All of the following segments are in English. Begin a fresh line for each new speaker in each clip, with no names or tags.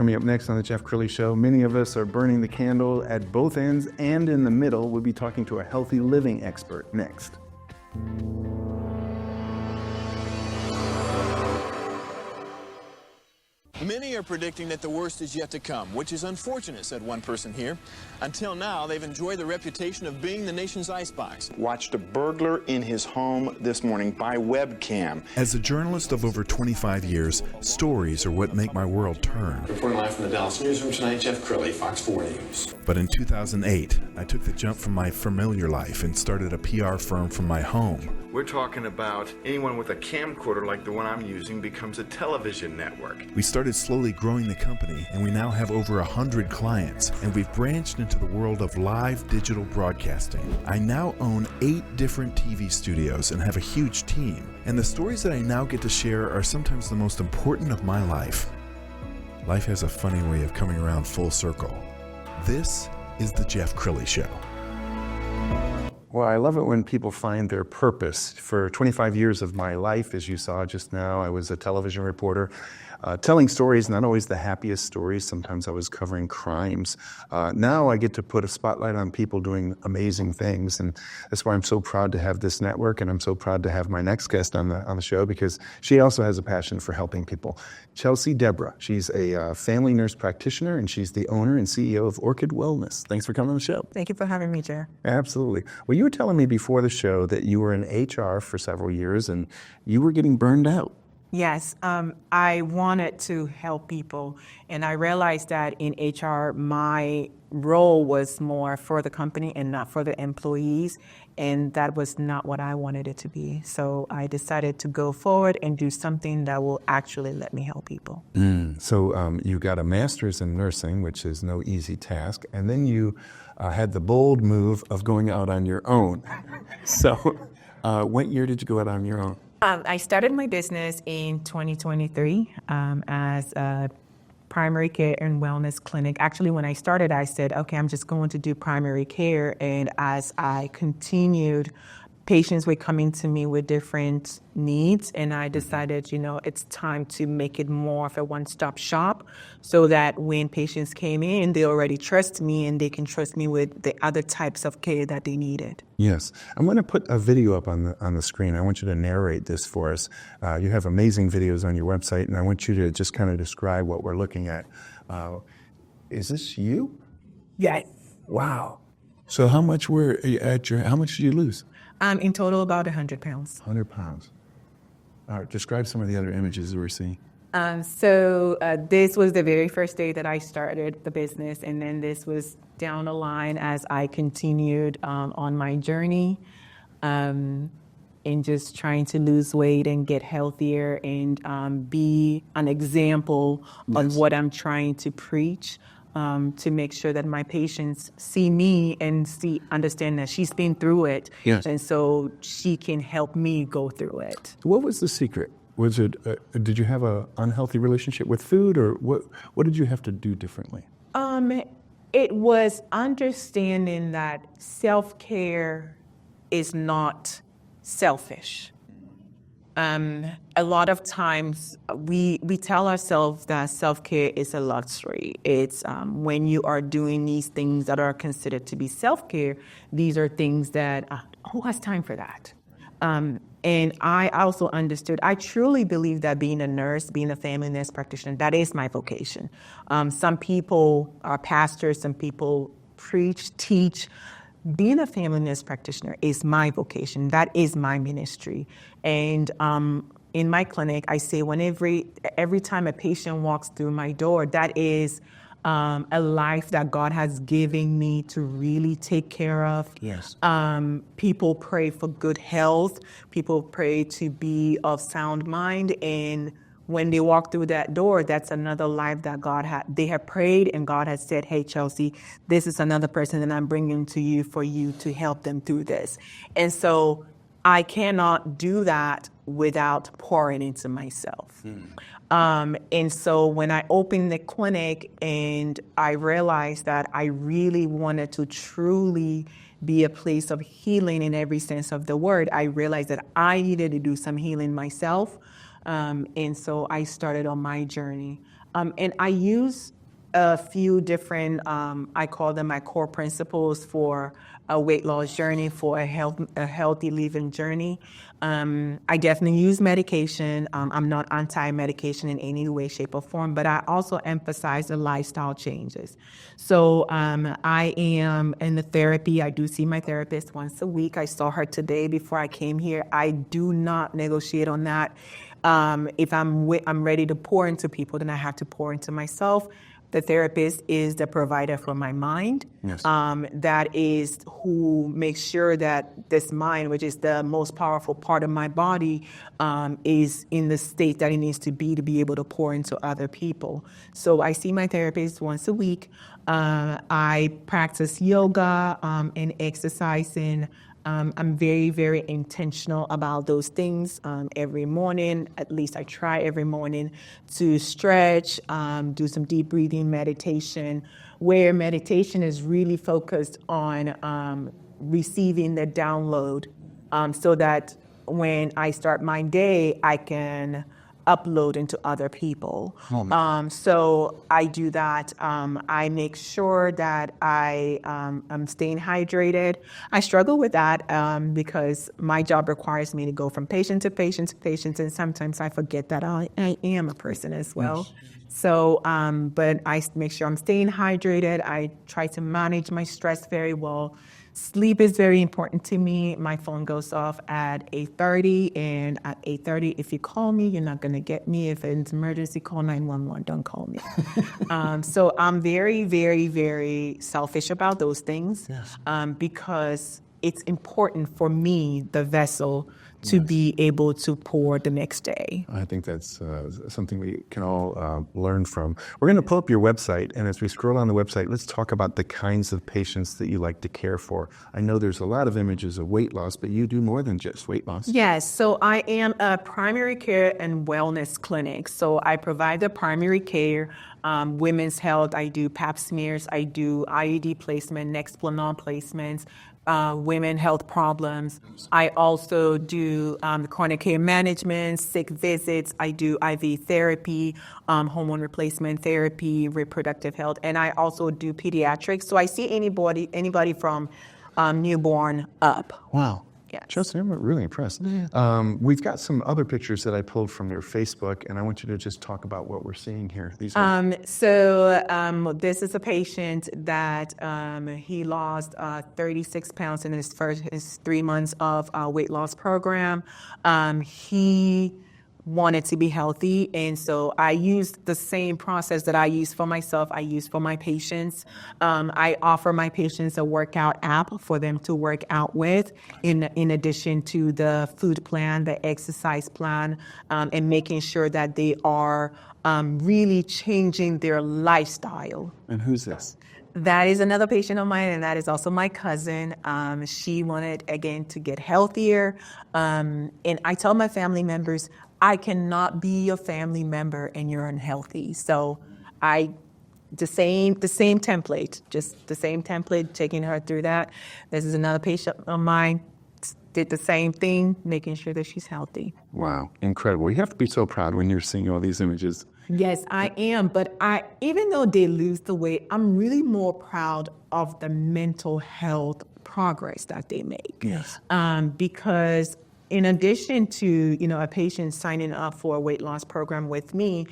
Coming up next on the Jeff Crilley Show, many of us are burning the candle at both ends and in the middle. We'll be talking to a healthy living expert next.
Many are predicting that the worst is yet to come, which is unfortunate, said one person here. Until now, they've enjoyed the reputation of being the nation's icebox.
Watched a burglar in his home this morning by webcam.
As a journalist of over 25 years, stories are what make my world turn.
Reporting live from the Dallas newsroom tonight, Jeff Crilley, Fox 4 News.
But in 2008, I took the jump from my familiar life and started a PR firm from my home.
We're talking about anyone with a camcorder like the one I'm using becomes a television network.
We started slowly growing the company, and we now have over 100 clients, and we've branched into the world of live digital broadcasting. I now own 8 different TV studios and have a huge team, and the stories that I now get to share are sometimes the most important of my life. Life has a funny way of coming around full circle. This is the Jeff Crilley Show.
Well, I love it when people find their purpose. For 25 years of my life, as you saw just now, I was a television reporter, telling stories, not always the happiest stories. Sometimes I was covering crimes. Now I get to put a spotlight on people doing amazing things, and that's why I'm so proud to have this network, and I'm so proud to have my next guest on the show, because she also has a passion for helping people. Chelsea Debrah. She's a family nurse practitioner, and she's the owner and CEO of Orchid Wellness. Thanks for coming on the show.
Thank you for having me, Jer.
Absolutely. Well, you were telling me before the show that you were in HR for several years, and you were getting burned out.
Yes, I wanted to help people, and I realized that in HR, my role was more for the company and not for the employees, and that was not what I wanted it to be. So I decided to go forward and do something that will actually let me help people.
So you got a master's in nursing, which is no easy task, and then you had the bold move of going out on your own. So what year did you go out on your own?
I started my business in 2023 as a primary care and wellness clinic. Actually, when I started, I said, okay, I'm just going to do primary care. And as I continued, patients were coming to me with different needs, and I decided, it's time to make it more of a one-stop shop so that when patients came in, they already trust me and they can trust me with the other types of care that they needed.
Yes. I'm going to put a video up on the screen. I want you to narrate this for us. You have amazing videos on your website, and I want you to just kind of describe what we're looking at. Is this you?
Yes.
Wow. So how much how much did you lose?
In total, about 100 pounds.
100 pounds. All right, describe some of the other images that we're seeing.
So this was the very first day that I started the business, and then this was down the line as I continued on my journey in just trying to lose weight and get healthier and be an example on what I'm trying to preach. To make sure that my patients see me and understand that she's been through it, and so she can help me go through it.
What was the secret? Was it? Did you have an unhealthy relationship with food, or what did you have to do differently?
It was understanding that self-care is not selfish. A lot of times we tell ourselves that self-care is a luxury. It's when you are doing these things that are considered to be self-care, these are things that, who has time for that? And I also understood, I truly believe that being a nurse, being a family nurse practitioner, that is my vocation. Some people are pastors, some people preach, teach. Being a family nurse practitioner is my vocation. That is my ministry. And in my clinic, I say every time a patient walks through my door, that is a life that God has given me to really take care of.
Yes.
People pray for good health. People pray to be of sound mind. And when they walk through that door, that's another life that they have prayed, and God has said, hey, Chelsea, this is another person that I'm bringing to you for you to help them through this. And so I cannot do that without pouring into myself. And so when I opened the clinic and I realized that I really wanted to truly be a place of healing in every sense of the word, I realized that I needed to do some healing myself. And so I started on my journey. And I use a few different, I call them my core principles for a weight loss journey, for a healthy living journey. I definitely use medication. I'm not anti-medication in any way, shape, or form, but I also emphasize the lifestyle changes. So I am in the therapy. I do see my therapist once a week. I saw her today before I came here. I do not negotiate on that. If I'm ready to pour into people, then I have to pour into myself. The therapist is the provider for my mind.
Yes.
That is who makes sure that this mind, which is the most powerful part of my body, is in the state that it needs to be able to pour into other people. So I see my therapist once a week. I practice yoga and exercising. I'm very, very intentional about those things. Every morning, at least I try every morning to stretch, do some deep breathing meditation, where meditation is really focused on receiving the download, so that when I start my day, I can upload into other people. So I do that. I make sure that I'm staying hydrated. I struggle with that because my job requires me to go from patient to patient to patient, and sometimes I forget that I am a person as well. So, but I make sure I'm staying hydrated. I try to manage my stress very well. Sleep is very important to me. My phone goes off at 8:30, and at 8:30, if you call me, you're not going to get me. If it's an emergency, call 911. Don't call me. So I'm very, very, very selfish about those things.
Yes.
Because it's important for me, the vessel, to be able to pour the next day.
I think that's something we can all learn from. We're going to pull up your website, and as we scroll on the website, let's talk about the kinds of patients that you like to care for. I know there's a lot of images of weight loss, but you do more than just weight loss.
Yes, so I am a primary care and wellness clinic. So I provide the primary care, women's health. I do pap smears. I do IUD placement, Nexplanon placements, women health problems. I also do chronic care management, sick visits. I do IV therapy, hormone replacement therapy, reproductive health, and I also do pediatrics. So I see anybody from newborn up.
Wow.
Yes.
Chelsea, I'm really impressed. We've got some other pictures that I pulled from your Facebook, and I want you to just talk about what we're seeing here. These are...
This is a patient that he lost 36 pounds in his 3 months of weight loss program. He wanted to be healthy, and so I used the same process that I use for myself, I use for my patients. I offer my patients a workout app for them to work out with, in addition to the food plan, the exercise plan, and making sure that they are really changing their lifestyle.
And who's this?
That is another patient of mine, and that is also my cousin. She wanted, again, to get healthier. And I tell my family members, I cannot be your family member and you're unhealthy. So the same template, just the same template, taking her through that. This is another patient of mine, did the same thing, making sure that she's healthy.
Wow, incredible. You have to be so proud when you're seeing all these images.
Yes, I am. But even though they lose the weight, I'm really more proud of the mental health progress that they make.
Yes.
Because in addition to, a patient signing up for a weight loss program with me,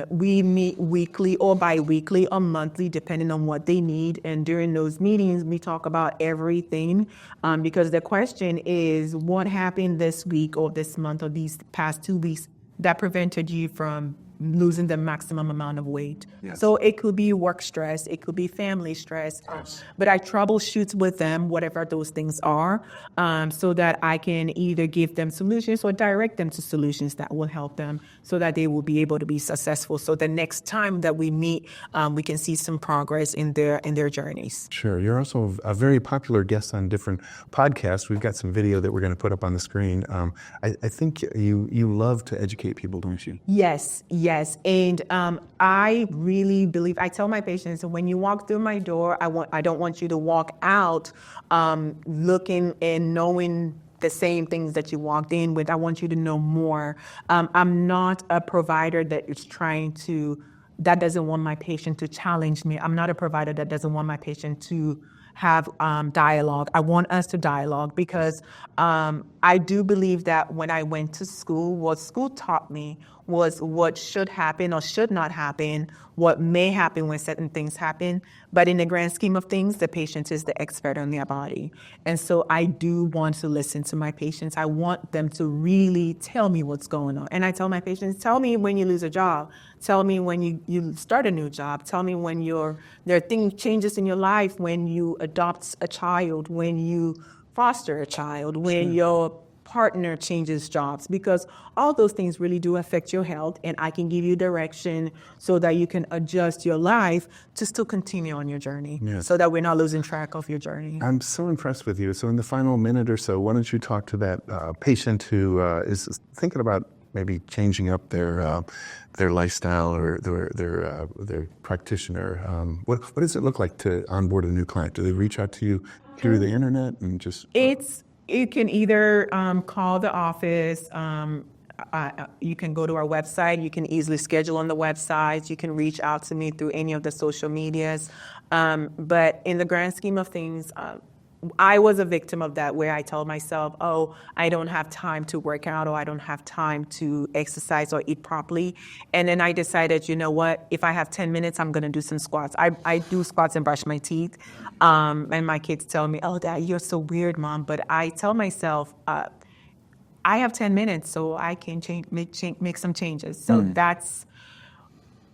we meet weekly or bi-weekly or monthly, depending on what they need. And during those meetings, we talk about everything, because the question is, what happened this week or this month or these past 2 weeks that prevented you from losing the maximum amount of weight?
Yes.
So it could be work stress, it could be family stress, but I troubleshoot with them, whatever those things are, so that I can either give them solutions or direct them to solutions that will help them so that they will be able to be successful. So the next time that we meet, we can see some progress in their journeys.
Sure. You're also a very popular guest on different podcasts. We've got some video that we're going to put up on the screen. I think you love to educate people, don't you?
Yes. And I really believe, I tell my patients, when you walk through my door, I don't want you to walk out looking and knowing the same things that you walked in with. I want you to know more. I'm not a provider that is trying to that doesn't want my patient to challenge me. I'm not a provider that doesn't want my patient to have dialogue. I want us to dialogue because I do believe that when I went to school, what school taught me was what should happen or should not happen, what may happen when certain things happen. But in the grand scheme of things, the patient is the expert on their body. And so I do want to listen to my patients. I want them to really tell me what's going on. And I tell my patients, tell me when you lose a job. Tell me when you start a new job. Tell me when there are changes in your life, when you adopt a child, when you foster a child, when your partner changes jobs, because all those things really do affect your health, and I can give you direction so that you can adjust your life to still continue on your journey, so that we're not losing track of your journey.
I'm so impressed with you. So in the final minute or so, why don't you talk to that patient who is thinking about maybe changing up their lifestyle or their practitioner. What does it look like to onboard a new client? Do they reach out to you through the internet and just?
You can either call the office. You can go to our website. You can easily schedule on the website. You can reach out to me through any of the social medias. But in the grand scheme of things, I was a victim of that, where I told myself, oh, I don't have time to work out, or I don't have time to exercise or eat properly. And then I decided, you know what, if I have 10 minutes, I'm going to do some squats. I do squats and brush my teeth. And my kids tell me, oh, Dad, you're so weird, Mom. But I tell myself, I have 10 minutes, so I can make some changes. So that's,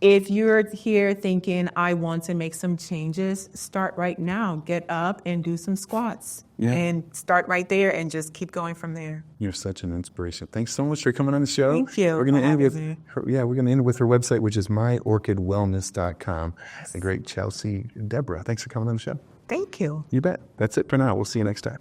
if you're here thinking, I want to make some changes, start right now. Get up and do some squats. And start right there and just keep going from there.
You're such an inspiration. Thanks so much for coming on the show.
Thank you.
We're going to end with her website, which is myorchidwellness.com. The great Chelsea Debrah. Thanks for coming on the show.
Thank you.
You bet. That's it for now. We'll see you next time.